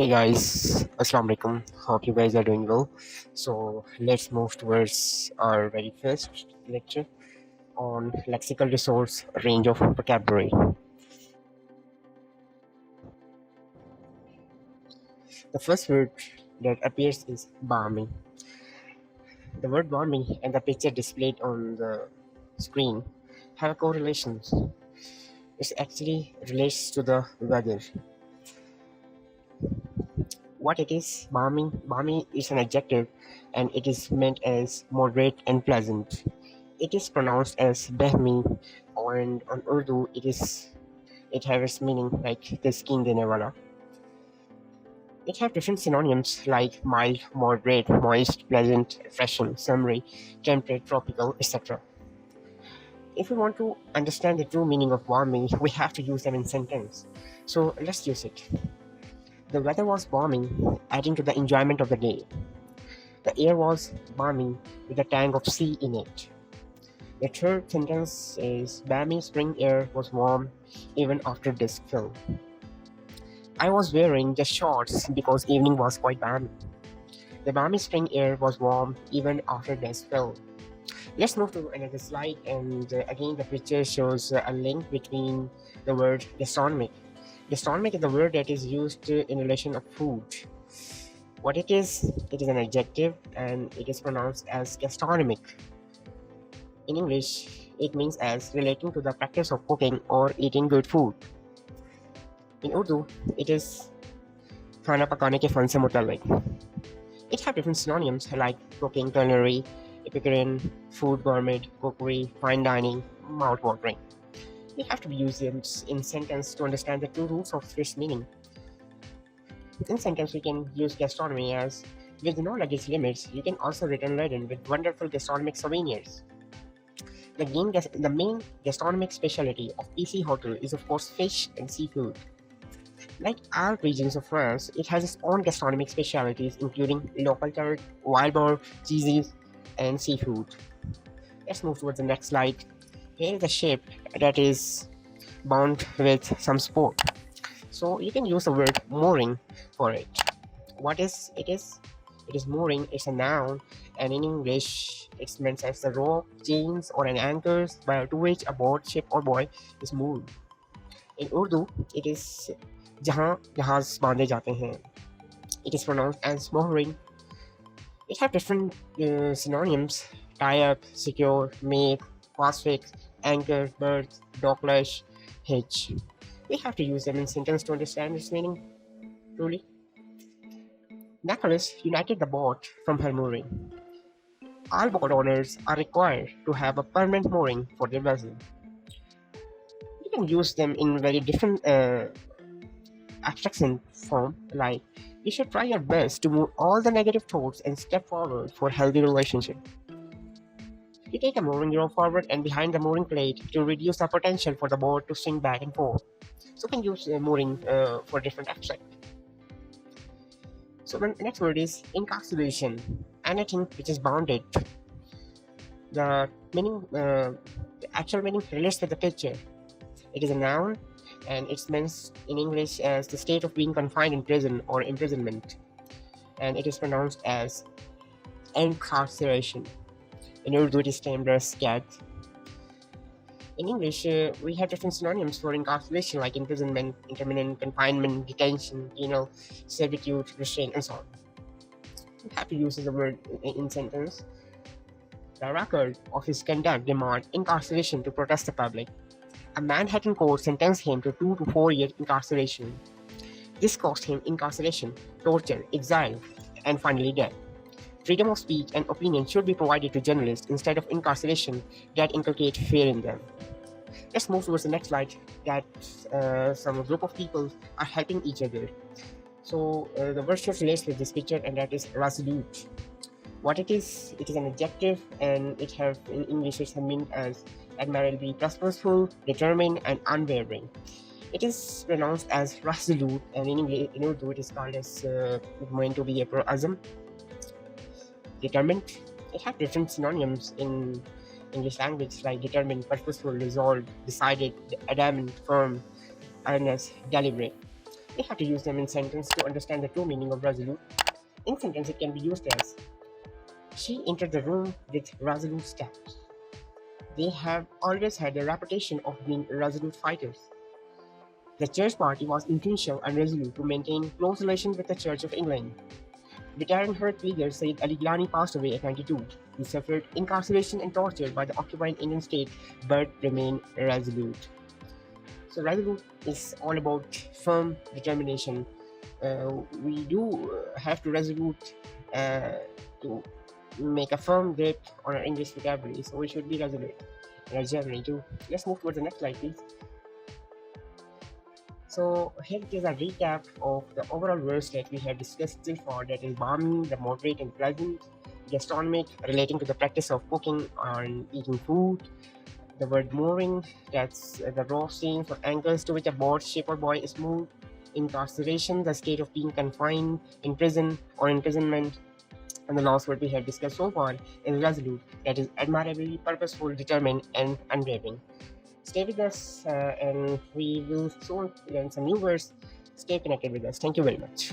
Hey guys, Assalamu alaikum. Hope you guys are doing well. So let's move towards our very first lecture on lexical resource range of vocabulary. The first word that appears is balmy. The word balmy and the picture displayed on the screen have a correlation. It actually relates to the weather. What it is, balmy? Balmy is an adjective and it is meant as moderate and pleasant. It is pronounced as behmi, and on Urdu it has its meaning like taskin dene wala. It has different synonyms like mild, moderate, moist, pleasant, refreshing, summery, temperate, tropical, etc. If we want to understand the true meaning of balmy, we have to use them in sentence. So let's use it. The weather was balmy, adding to the enjoyment of the day. The air was balmy with a tang of sea in it. The third sentence is balmy spring air was warm even after dusk fell. I was wearing just shorts because evening was quite balmy. The balmy spring air was warm even after dusk fell. Let's move to another slide, and again the picture shows a link between the word gastronomic. Gastronomic is the word that is used in relation of food. What it is an adjective and it is pronounced as gastronomic. In English, it means as relating to the practice of cooking or eating good food. In Urdu, it is खाना पकाने के fun से मुतल्लिक. It has different synonyms like cooking, culinary, epicurean, food, gourmet, cookery, fine dining, mouth-watering. We have to use them in sentence to understand the true roots of this meaning. In sentence, we can use gastronomy as with no luggage limits, you can also return laden with wonderful gastronomic souvenirs. The main gastronomic specialty of PC Hotel is of course fish and seafood. Like all regions of France, it has its own gastronomic specialties including local turd, wild boar, cheeses, and seafood. Let's move towards the next slide. Here is a ship that is bound with some sport. So you can use the word mooring for it. What is it is? It is mooring, it's a noun, and in English it's meant as the rope, chains, or an anchor by to which a boat, ship, or boy is moored. In Urdu, it is जहाँ जहाज बांधे जाते हैं. It is pronounced as mooring. It has different synonyms: tie up, secure, make, fast fix, anchor, berth, docklash, hitch. We have to use them in sentence to understand its meaning truly. Nicholas united the boat from her mooring. All boat owners are required to have a permanent mooring for their vessel. You can use them in very different abstraction form, like you should try your best to move all the negative thoughts and step forward for healthy relationship. You take a mooring rope forward and behind the mooring plate to reduce the potential for the boat to swing back and forth. So you can use mooring for different abstract. So the next word is encapsulation. Anything which is bounded. The meaning, the actual meaning relates with the picture. It is a noun, and it's meant in English as the state of being confined in prison or imprisonment, and it is pronounced as incarceration. In Urdu, it is termed as qad. In English, we have different synonyms for incarceration like imprisonment, intermittent confinement, detention, penal servitude, restraint, and so on. You have to use the word in sentence. The record of his conduct demanded incarceration to protest the public. A Manhattan court sentenced him to 2 to 4 years incarceration. This cost him incarceration, torture, exile, and finally death. Freedom of speech and opinion should be provided to journalists instead of incarceration that inculcate fear in them. Let's move towards the next slide. That some group of people are helping each other. So the word should relate with this picture, and that is resolute. What it is an adjective, and it have in English it means as admirably purposeful, determined, and unwavering. It is pronounced as resolute, and in English, in Urdu, it is called as meant to be a pro-azm. Determined. It has different synonyms in English language like determined, purposeful, resolved, decided, adamant, firm, earnest, deliberate. We have to use them in sentence to understand the true meaning of resolute. In sentence, it can be used as she entered the room with resolute steps. They have always had a reputation of being resolute fighters. The Church Party was influential and resolute to maintain close relations with the Church of England. Veteran Hurt leader Sayyid Ali Gilani passed away at 92. He suffered incarceration and torture by the occupying Indian state but remained resolute. So, resolute is all about firm determination. We do have to resolute to make a firm grip on our English vocabulary, so we should be resolute in our Germany too. Let's move towards the next slide, please. So here it is a recap of the overall words that we have discussed so far, that is balmy, the moderate and pleasant, gastronomic, relating to the practice of cooking and eating food, the word mooring, that's the roasting for anchors to which a boat, ship or buoy is moved, incarceration, the state of being confined, in prison or imprisonment, and the last word we have discussed so far is resolute, that is admirably purposeful, determined, and unwavering. Stay with us, and we will soon learn some new words. Stay connected with us. Thank you very much.